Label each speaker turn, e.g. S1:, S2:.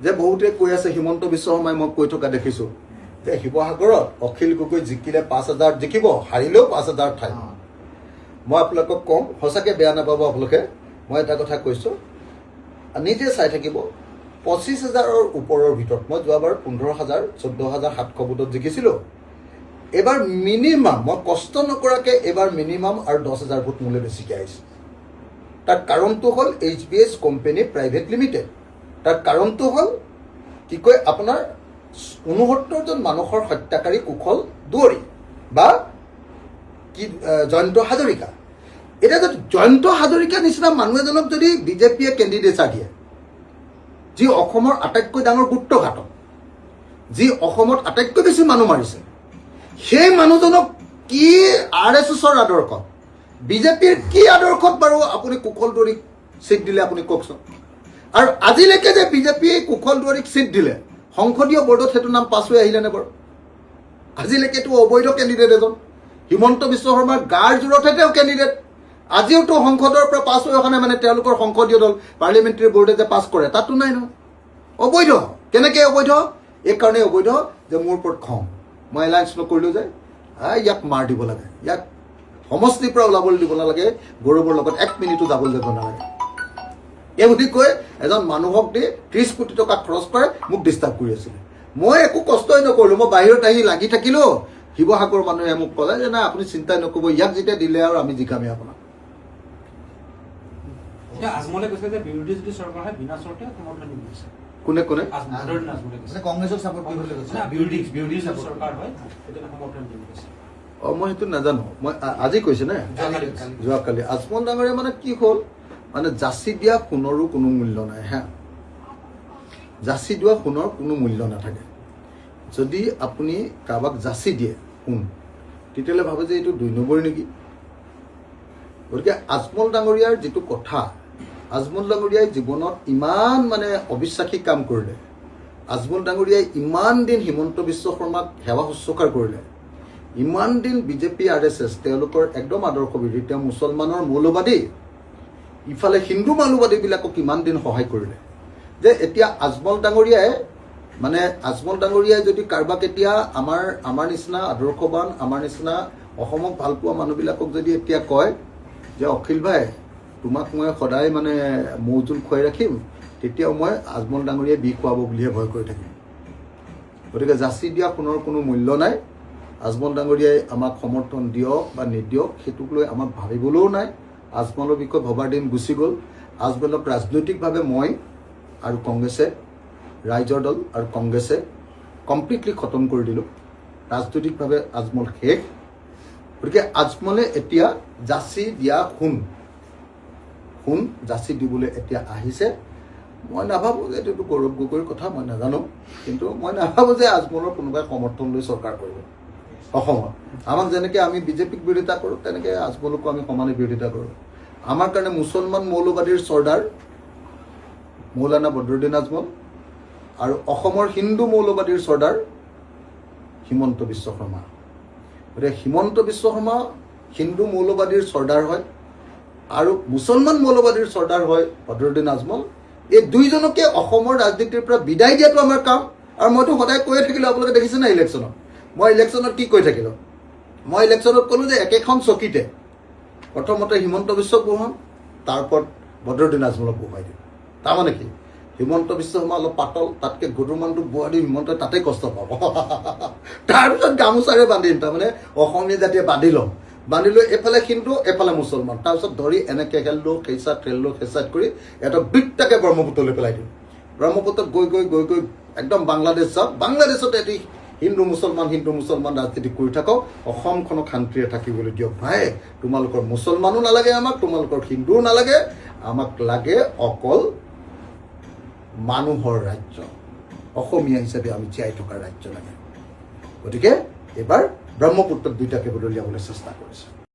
S1: যে বহুতে কৈ আছে হিমন্ত বিশ্ব শৰ্মাই মই কৈ থকা দেখিছোঁ যে শিৱসাগৰত অখিল গগৈ জিকিলে 5,000 জিকিব, হাৰিলেও 5,000 ঠাই। মই আপোনালোকক কম, সঁচাকৈ বেয়া নাপাব আপোনালোকে, মই এটা কথা কৈছোঁ, নিজে চাই থাকিব। 25,000ৰ ওপৰৰ ভিতৰত মই যোৱাবাৰ 15,000, 14,700 ভোটত জিকিছিলোঁ। এইবাৰ মিনিমাম মই কষ্ট নকৰাকৈ এইবাৰ মিনিমাম আৰু 10,000 ভোট মোলৈ বেছিকৈ আহিছে। তাৰ কাৰণটো হ'ল HBS কোম্পানী প্ৰাইভেট লিমিটেড। তাৰ কাৰণটো হ'ল কি কয় আপোনাৰ 69জন মানুহৰ হত্যাকাৰী কুশল দুৱৰী বা কি জয়ন্ত হাজৰিকা। এতিয়া যদি জয়ন্ত হাজৰিকা নিচিনা মানুহ এজনক যদি বিজেপিয়ে কেণ্ডিডেটছাৰ দিয়ে, যি অসমৰ আটাইতকৈ ডাঙৰ গুপ্তঘাতক, যি অসমত আটাইতকৈ বেছি মানুহ মাৰিছে, সেই মানুহজনক কি RSSৰ আদৰ্শত, বিজেপিৰ কি আদৰ্শত বাৰু আপুনি কুশল দুৱৰীক চিট দিলে আপুনি কওকচোন। আৰু আজিলৈকে যে বিজেপিয়ে কুশল দুৱৰীক চিট দিলে, সংসদীয় বৰ্ডত সেইটো নাম পাছ হৈ আহিলেনে বাৰু? আজিলৈকেতো অবৈধ কেণ্ডিডেট এজন, হিমন্ত বিশ্ব শৰ্মাৰ গাৰ জোৰতহে তেওঁ কেণ্ডিডেট। আজিওতো সংসদৰ পৰা পাছ হৈ অহা নাই, মানে তেওঁলোকৰ সংসদীয় দল পাৰ্লিমেণ্টাৰী বৰ্ডে যে পাছ কৰে তাতো নাই নহয়, অবৈধ। কেনেকৈ অবৈধ? এইকাৰণেই অবৈধ যে মোৰ ওপৰত খং, মই এলায়েন্স নকৰিলোঁ যে ইয়াক মাৰ দিব লাগে, ইয়াক সমষ্টিৰ পৰা ওলাবলৈ দিব নালাগে, গৌৰৱৰ লগত 1 মিনিটো যাবলৈ দিব নালাগে। এই বুলি কৈ এজন মানুহক দি 30 কোটি টকা খৰচ কৰে মোক ডিষ্টাৰ্ব কৰি আছিলে। মই একো কষ্টই নকৰিলোঁ, মই বাহিৰত আহি লাগি থাকিলোঁ। শিৱসাগৰৰ মানুহে মোক ক'লে যে নাই আপুনি চিন্তাই নকৰিব, ইয়াক যেতিয়া দিলে আৰু আমি জিকামেই আপোনাক।
S2: আজমলে কৈছে যে বিৰোধী যদি চৰকাৰ হয় বিনা চৰ্তে সমৰ্থন দিব।
S1: কোনে কোনে?
S2: কংগ্ৰেছক চাপৰ্ট কৰিবলৈ কৈছে, বিৰোধী চৰকাৰ হয় তেতিয়া সমৰ্থন দিব কৈছে।
S1: মই সেইটো নাজানো, মই আজি কৈছে নে যোৱাকালি আজমল ডাঙৰীয়া মানে কি হ'ল, মানে যাচি দিয়া সোণৰো কোনো মূল্য নাই। হা, যাচি দিয়া সোণৰ কোনো মূল্য নাথাকে। যদি আপুনি কাৰোবাক যাচি দিয়ে সোণ, তেতিয়াহ'লে ভাবে যে এইটো 2 নম্বৰ নেকি। গতিকে আজমল ডাঙৰীয়াৰ যিটো কথা, আজমল ডাঙৰীয়াই জীৱনত ইমান মানে অবিশ্বাসী কাম কৰিলে, আজমল ডাঙৰীয়াই ইমান দিন হিমন্ত বিশ্ব শৰ্মাক সেৱা শুশ্ৰূষা কৰিলে, ইমান দিন বিজেপি RSS তেওঁলোকৰ একদম আদৰ্শ বিৰোধী, তেওঁ মুছলমানৰ মৌলবাদী, ইফালে হিন্দু মৌলবাদীবিলাকক ইমান দিন সহায় কৰিলে, যে এতিয়া আজমল ডাঙৰীয়াই যদি কাৰোবাক এতিয়া আমাৰ নিচিনা আদৰ্শবান, আমাৰ নিচিনা অসমক ভাল পোৱা মানুহবিলাকক যদি এতিয়া কয় যে অখিল ভাই তোমাক মই সদায় মানে মৌজোল খুৱাই ৰাখিম, তেতিয়াও মই আজমল ডাঙৰীয়াই বিষ খুৱাব বুলিহে ভয় কৰি থাকিম। গতিকে যাচি দিয়া সোণৰ কোনো মূল্য নাই। আজমল ডাঙৰীয়াই আমাক সমৰ্থন দিয়ক বা নিদিয়ক সেইটোক লৈ আমাক ভাবিবলৈও নাই। আজমলৰ বিষয়ে ভবাৰ দিন গুচি গ'ল। আজমলক ৰাজনৈতিকভাৱে মই আৰু কংগ্ৰেছে, ৰাইজৰ দল আৰু কংগ্ৰেছে কমপ্লিটলি খতম কৰি দিলোঁ। ৰাজনৈতিকভাৱে আজমল শেষ। গতিকে আজমলে এতিয়া যাচি দিয়া সোণ যাচি দিবলৈ এতিয়া আহিছে। মই নাভাবোঁ যে এইটো গৌৰৱ গগৈৰ কথা, মই নাজানো, কিন্তু মই নাভাবোঁ যে আজমলৰ কোনোবাই সমৰ্থন লৈ চৰকাৰ কৰিব অসমত। আমাক যেনেকৈ আমি বিজেপিক বিৰোধিতা কৰোঁ, তেনেকৈ আজমলকো আমি সমানে বিৰোধিতা কৰোঁ। আমাৰ কাৰণে মুছলমান মৌলবাদীৰ চৰ্দাৰ মৌলানা বদৰুদ্দিন আজমল আৰু অসমৰ হিন্দু মৌলবাদীৰ চৰ্দাৰ হিমন্ত বিশ্ব শৰ্মা। গতিকে হিমন্ত বিশ্ব শৰ্মা হিন্দু মৌলবাদীৰ চৰ্দাৰ হয় আৰু মুছলমান মৌলবাদীৰ চৰ্দাৰ হয় বদৰুদ্দিন আজমল। এই দুইজনকে অসমৰ ৰাজনীতিৰ পৰা বিদায় দিয়াটো আমাৰ কাম। আৰু মইতো সদায় কৈয়ে থাকিলোঁ, আপোনালোকে দেখিছে নাই ইলেকশ্যনত, মই ইলেকশ্যনত কি কৈ থাকিলোঁ, মই ইলেকশ্যনত ক'লোঁ যে একেখন চকীতে প্ৰথমতে হিমন্ত বিশ্বক বহাম, তাৰ ওপৰত বদৰুদ্দিন আজমলক বহাই দিম। তাৰমানে কি, হিমন্ত বিশ্ব শৰ্মা অলপ পাতল, তাতকৈ গধুৰ মানুহটোক বহাই দিম, হিমন্তই তাতেই কষ্ট পাব। তাৰপিছত গামোচাৰে বান্ধিম, তাৰমানে অসমীয়া জাতিয়ে বান্ধি ল'ম, বান্ধি লৈ এফালে হিন্দু এফালে মুছলমান, তাৰপিছত ধৰি এনেকৈ খেললোঁ খেঁচাত কৰি এটা বৃত্তাকে ব্ৰহ্মপুত্ৰলৈ পেলাই দিম। ব্ৰহ্মপুত্ৰত গৈ একদম বাংলাদেশ যাওক, বাংলাদেশত এটি হিন্দু মুছলমান ৰাজনীতি কৰি থাকক, অসমখনক শান্তিৰে থাকিবলৈ দিয়ক। ভাই, তোমালোকৰ মুছলমানো নালাগে আমাক, তোমালোকৰ হিন্দুও নালাগে, আমাক লাগে অকল মানুহৰ ৰাজ্য, অসমীয়া হিচাপে আমি জীয়াই থকাৰ ৰাজ্য লাগে। গতিকে এইবাৰ ব্ৰহ্মপুত্ৰত 2টাকে বদলিয়াবলৈ চেষ্টা কৰিছে।